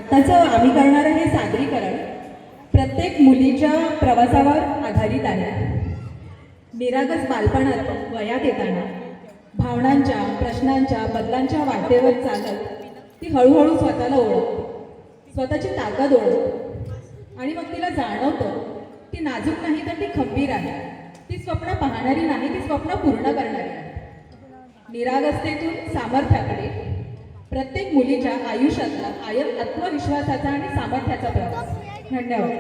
आत्ताचं आम्ही करणारं हे सादरीकरण प्रत्येक मुलीच्या प्रवासावर आधारित आहे. निरागस बालपणात वयात येताना भावनांच्या, प्रश्नांच्या, बदलांच्या वाटेवर चालत ती हळूहळू स्वतःला ओळखते, स्वतःची ताकद ओळखते आणि मग तिला जाणवतं ती नाजूक नाही तर ती खंबीर आहे. ती स्वप्न पाहणारी नाही, ती स्वप्न पूर्ण करणारी आहे. निरागसतेतून सामर्थ्याकडे प्रत्येक मुलीच्या आयुष्यातला आत्मविश्वासाचा आणि सामर्थ्याचा प्रवास. धन्यवाद.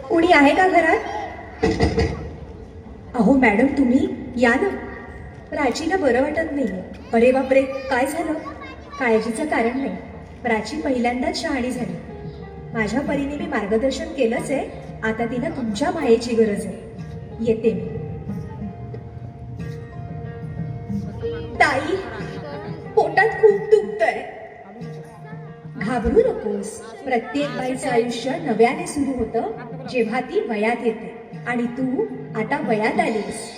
कोणी आहे का घरात? अहो मॅडम, तुम्ही या ना. प्राचीला बरं वाटत नाही. अरे बापरे, काय झालं? काळजीचं कारण नाही. प्राची पहिल्यांदाच शहाणी झाली. माझ्या परीने मी मार्गदर्शन केलंच आहे. आता तिला तुमच्या मायेची गरज आहे. येते मी. ताई, पोटात खूप दुखतंय. घाबरू नकोस. प्रत्येक बाईचं आयुष्य नव्याने सुरू होतं जेव्हा ती वयात येते. आणि तू आता वयात आलीस.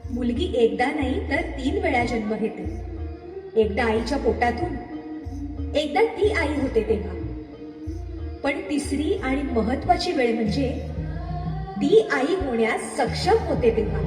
मुलगी एकदा नाही तर 3 वेळा जन्म घेते. एकदा आईच्या पोटातून, एकदा ती आई होते तेव्हा. पण तिसरी आणि महत्वाची वेळ म्हणजे ती आई होण्यास सक्षम होते तेव्हा.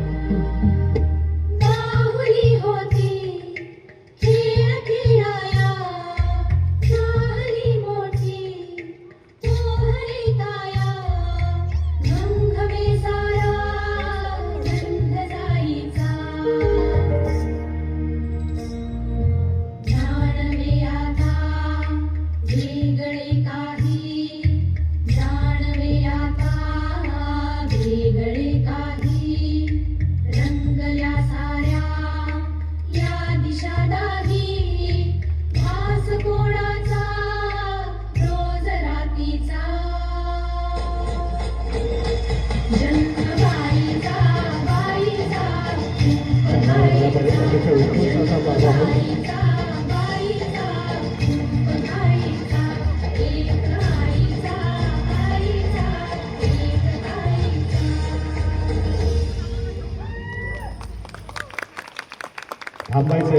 थांबायचं.